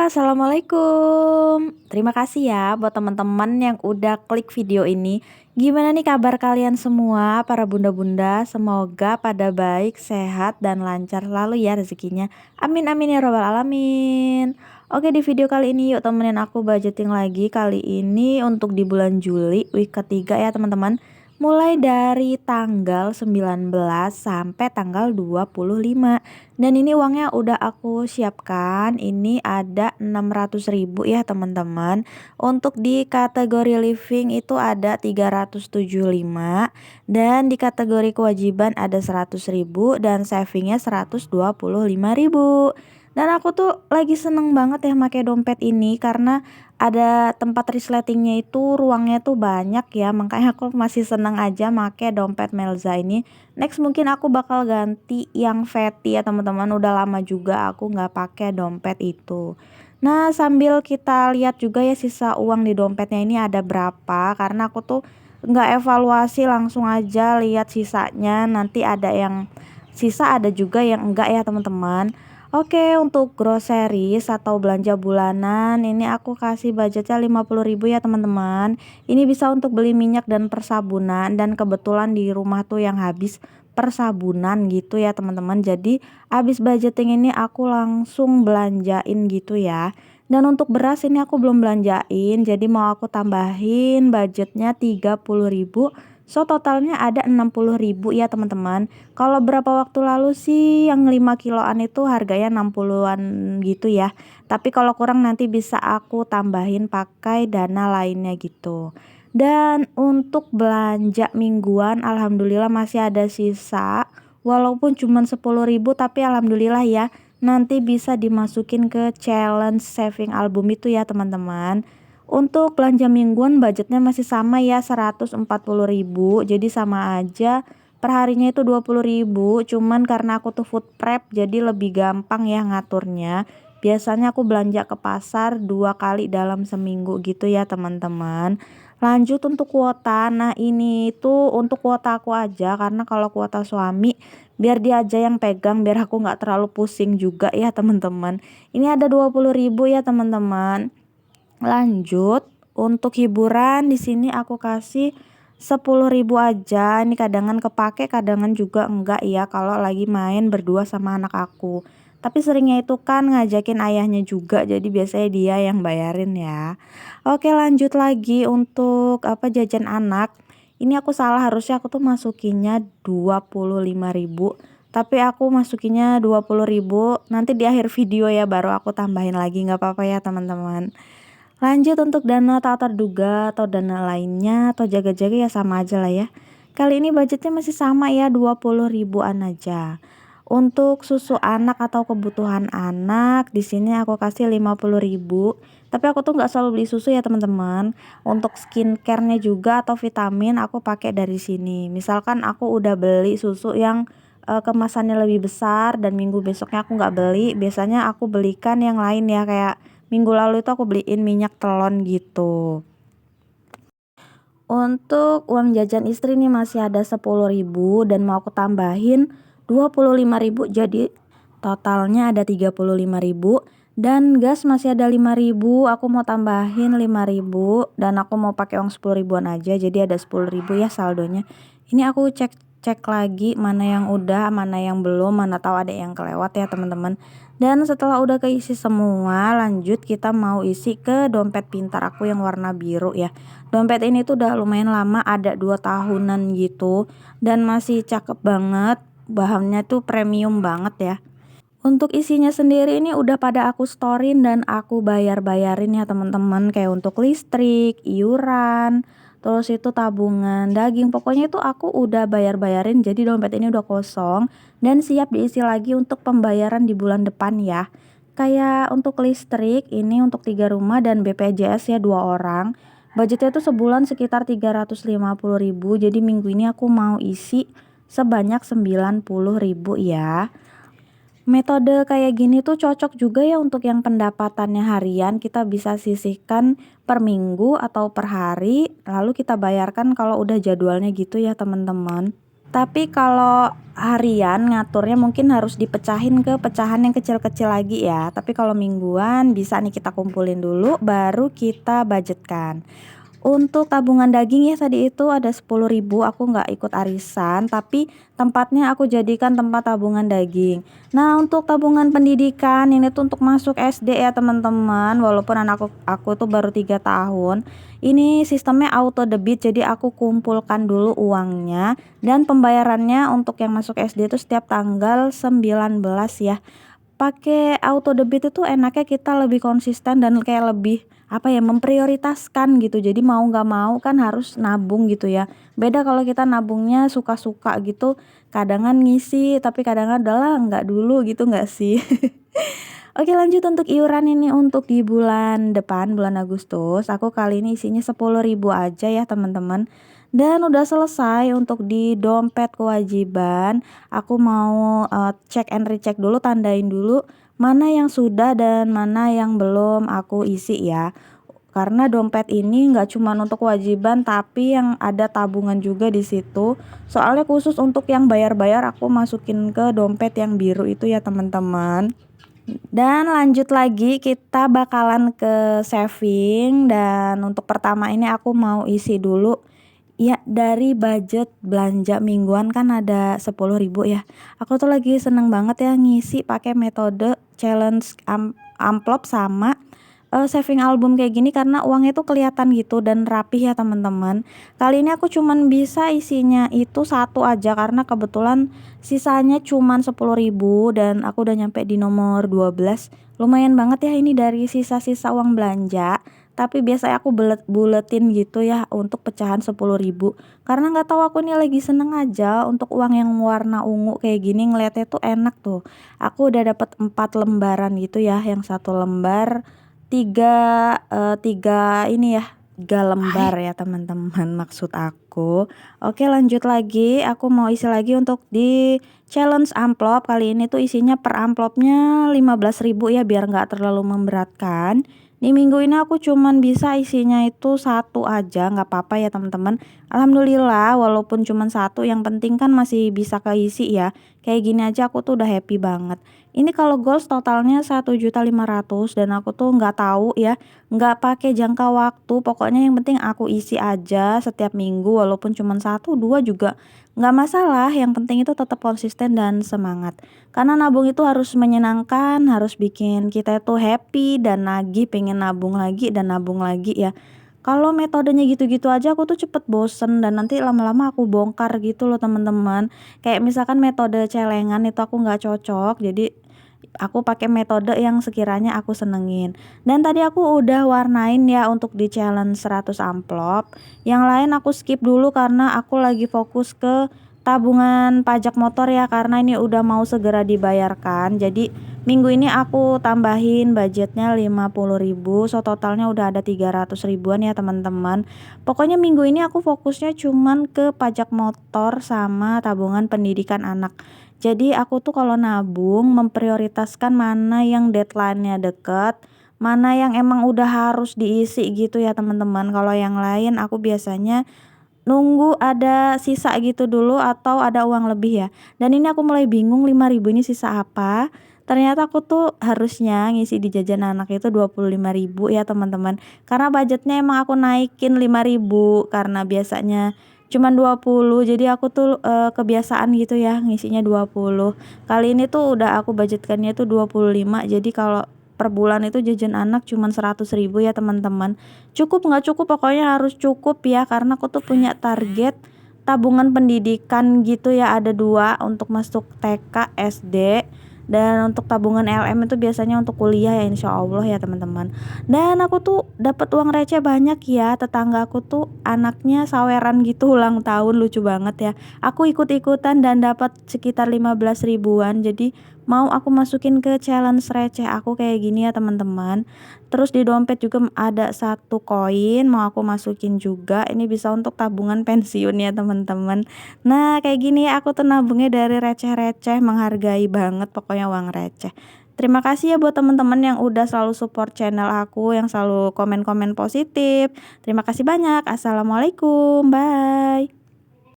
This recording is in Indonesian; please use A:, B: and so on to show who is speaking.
A: Assalamualaikum. Terima kasih ya buat teman-teman yang udah klik video ini. Gimana nih kabar kalian semua, para bunda-bunda? Semoga pada baik, sehat, dan lancar selalu ya rezekinya. Amin amin ya robbal alamin. Oke, di video kali ini yuk temenin aku budgeting lagi. Kali ini untuk di bulan Juli, week ketiga ya teman-teman. Mulai dari tanggal 19 sampai tanggal 25. Dan ini uangnya udah aku siapkan. Ini ada 600.000 ya teman-teman. Untuk di kategori living itu ada 375, dan di kategori kewajiban ada 100.000, dan savingnya 125.000. Dan aku tuh lagi seneng banget ya pakai dompet ini karena ada tempat resletingnya itu ruangnya tuh banyak ya, makanya aku masih seneng aja pakai dompet Melza ini. Next mungkin aku bakal ganti yang Fatty ya teman-teman, udah lama juga aku nggak pakai dompet itu. Nah, sambil kita lihat juga ya sisa uang di dompetnya ini ada berapa, karena aku tuh nggak evaluasi, langsung aja lihat sisanya, nanti ada yang sisa ada juga yang enggak ya teman-teman. Oke, untuk groceries atau belanja bulanan ini aku kasih budgetnya 50.000 ya teman-teman. Ini bisa untuk beli minyak dan persabunan, dan kebetulan di rumah tuh yang habis persabunan gitu ya teman-teman. Jadi habis budgeting ini aku langsung belanjain gitu ya. Dan untuk beras ini aku belum belanjain, jadi mau aku tambahin budgetnya 30.000. So totalnya ada 60.000 ya teman-teman. Kalau berapa waktu lalu sih yang 5 kiloan itu harganya 60-an gitu ya. Tapi kalau kurang nanti bisa aku tambahin pakai dana lainnya gitu. Dan untuk belanja mingguan alhamdulillah masih ada sisa. Walaupun cuma 10.000 tapi alhamdulillah ya. Nanti bisa dimasukin ke challenge saving album itu ya teman-teman. Untuk belanja mingguan budgetnya masih sama ya 140.000. Jadi sama aja, perharinya itu 20.000. Cuman karena aku tuh food prep jadi lebih gampang ya ngaturnya. Biasanya aku belanja ke pasar 2 kali dalam seminggu gitu ya teman-teman. Lanjut untuk kuota. Nah ini tuh untuk kuota aku aja, karena kalau kuota suami biar dia aja yang pegang, biar aku nggak terlalu pusing juga ya teman-teman. Ini ada 20.000 ya teman-teman. Lanjut untuk hiburan di sini aku kasih 10.000 aja. Ini kadangan kepake, kadangan juga enggak ya kalau lagi main berdua sama anak aku. Tapi seringnya itu kan ngajakin ayahnya juga, jadi biasanya dia yang bayarin ya. Oke, lanjut lagi untuk apa jajan anak. Ini aku salah, harusnya aku tuh masukinnya 25.000. Tapi aku masukinnya 20.000. Nanti di akhir video ya baru aku tambahin lagi, nggak apa-apa ya teman-teman. Lanjut untuk dana tak terduga atau dana lainnya atau jaga-jaga ya sama aja lah ya. Kali ini budgetnya masih sama ya 20.000-an aja. Untuk susu anak atau kebutuhan anak di sini aku kasih 50.000. Tapi aku tuh nggak selalu beli susu ya teman-teman. Untuk skincare-nya juga atau vitamin aku pakai dari sini. Misalkan aku udah beli susu yang kemasannya lebih besar dan minggu besoknya aku nggak beli, biasanya aku belikan yang lain ya, kayak minggu lalu itu aku beliin minyak telon gitu. Untuk uang jajan istri nih masih ada 10.000 dan mau aku tambahin 25.000, jadi totalnya ada 35.000. Dan gas masih ada 5.000, aku mau tambahin 5.000, dan aku mau pakai uang 10.000-an aja, jadi ada 10.000 ya saldonya. Ini aku cek lagi mana yang udah, mana yang belum, mana tahu ada yang kelewat ya teman-teman. Dan setelah udah keisi semua, lanjut kita mau isi ke dompet pintar aku yang warna biru ya. Dompet ini tuh udah lumayan lama, ada 2 tahunan gitu, dan masih cakep banget. Bahannya tuh premium banget ya. Untuk isinya sendiri ini udah pada aku storin dan aku bayar-bayarin ya teman-teman, kayak untuk listrik, iuran, terus itu tabungan daging, pokoknya itu aku udah bayar-bayarin, jadi dompet ini udah kosong dan siap diisi lagi untuk pembayaran di bulan depan ya. Kayak untuk listrik ini untuk 3 rumah dan BPJS ya 2 orang. Budgetnya tuh sebulan sekitar 350.000, jadi minggu ini aku mau isi sebanyak 90.000 ya. Metode kayak gini tuh cocok juga ya untuk yang pendapatannya harian, kita bisa sisihkan per minggu atau per hari, lalu kita bayarkan kalau udah jadwalnya gitu ya teman-teman. Tapi kalau harian ngaturnya mungkin harus dipecahin ke pecahan yang kecil-kecil lagi ya. Tapi kalau mingguan bisa nih kita kumpulin dulu baru kita budgetkan. Untuk tabungan daging ya tadi itu ada 10.000, aku nggak ikut arisan, tapi tempatnya aku jadikan tempat tabungan daging. Nah, untuk tabungan pendidikan ini tuh untuk masuk SD ya teman-teman, walaupun aku tuh baru 3 tahun. Ini sistemnya auto debit, jadi aku kumpulkan dulu uangnya dan pembayarannya untuk yang masuk SD itu setiap tanggal 19 ya. Pakai auto debit itu enaknya kita lebih konsisten dan kayak lebih apa ya, memprioritaskan gitu. Jadi mau nggak mau kan harus nabung gitu ya. Beda kalau kita nabungnya suka-suka gitu, kadangan ngisi tapi kadangan adalah nggak dulu gitu nggak sih? Oke lanjut untuk iuran ini untuk di bulan depan, bulan Agustus, aku kali ini isinya 10.000 aja ya teman-teman. Dan udah selesai untuk di dompet kewajiban, aku mau cek and recheck dulu, tandain dulu mana yang sudah dan mana yang belum aku isi ya. Karena dompet ini nggak cuma untuk kewajiban tapi yang ada tabungan juga di situ. Soalnya khusus untuk yang bayar-bayar aku masukin ke dompet yang biru itu ya teman-teman. Dan lanjut lagi kita bakalan ke saving, dan untuk pertama ini aku mau isi dulu ya dari budget belanja mingguan kan ada 10.000 ya. Aku tuh lagi seneng banget ya ngisi pakai metode challenge amplop sama saving album kayak gini karena uangnya tuh kelihatan gitu dan rapih ya teman-teman. Kali ini aku cuman bisa isinya itu satu aja karena kebetulan sisanya cuman 10.000 dan aku udah nyampe di nomor 12. Lumayan banget ya ini dari sisa-sisa uang belanja. Tapi biasanya aku buletin gitu ya untuk pecahan 10.000. Karena nggak tahu aku ini lagi seneng aja untuk uang yang warna ungu kayak gini ngeliatnya tuh enak tuh. Aku udah dapat 4 lembaran gitu ya, yang satu lembar tiga ini ya, 3 lembar ya teman-teman maksud aku. Oke lanjut lagi, aku mau isi lagi untuk di challenge amplop. Kali ini tuh isinya per amplopnya 15.000 ya biar nggak terlalu memberatkan. Di minggu ini aku cuman bisa isinya itu satu aja, nggak apa-apa ya teman-teman. Alhamdulillah walaupun cuman satu, yang penting kan masih bisa keisi ya. Kayak gini aja aku tuh udah happy banget. Ini kalau goals totalnya 1.500.000 dan aku tuh nggak tahu ya, nggak pakai jangka waktu. Pokoknya yang penting aku isi aja setiap minggu walaupun cuman satu dua juga nggak masalah. Yang penting itu tetap konsisten dan semangat. Karena nabung itu harus menyenangkan, harus bikin kita itu happy dan nagih pengen nabung lagi dan nabung lagi ya. Kalau metodenya gitu-gitu aja aku tuh cepet bosen dan nanti lama-lama aku bongkar gitu loh teman-teman. Kayak misalkan metode celengan itu aku nggak cocok, jadi aku pakai metode yang sekiranya aku senengin. Dan tadi aku udah warnain ya untuk di challenge 100 amplop. Yang lain aku skip dulu karena aku lagi fokus ke tabungan pajak motor ya, karena ini udah mau segera dibayarkan. Jadi minggu ini aku tambahin budgetnya 50.000, so totalnya udah ada 300 ribuan ya teman-teman. Pokoknya minggu ini aku fokusnya cuman ke pajak motor sama tabungan pendidikan anak. Jadi aku tuh kalau nabung memprioritaskan mana yang deadline-nya deket, mana yang emang udah harus diisi gitu ya teman-teman. Kalau yang lain aku biasanya nunggu ada sisa gitu dulu atau ada uang lebih ya. Dan ini aku mulai bingung 5.000 ini sisa apa. Ternyata aku tuh harusnya ngisi di jajan anak itu 25.000 ya teman-teman. Karena budgetnya emang aku naikin 5.000 karena biasanya cuman 20. Jadi aku tuh kebiasaan gitu ya ngisinya 20. Kali ini tuh udah aku budgetkannya tuh 25. Jadi kalau per bulan itu jajan anak cuman 100.000 ya teman-teman. Cukup nggak cukup pokoknya harus cukup ya, karena aku tuh punya target tabungan pendidikan gitu ya, ada 2 untuk masuk TK, SD, dan untuk tabungan LM itu biasanya untuk kuliah ya insya Allah ya teman-teman. Dan aku tuh dapat uang receh banyak ya, tetangga aku tuh anaknya saweran gitu ulang tahun, lucu banget ya. Aku ikut-ikutan dan dapat sekitar 15 ribuan, jadi mau aku masukin ke challenge receh aku kayak gini ya teman-teman. Terus di dompet juga ada satu koin mau aku masukin juga, ini bisa untuk tabungan pensiun ya teman-teman. Nah kayak gini aku tuh nabungnya dari receh-receh, menghargai banget pokoknya uang receh. Terima kasih ya buat teman-teman yang udah selalu support channel aku, yang selalu komen-komen positif. Terima kasih banyak. Assalamualaikum, bye.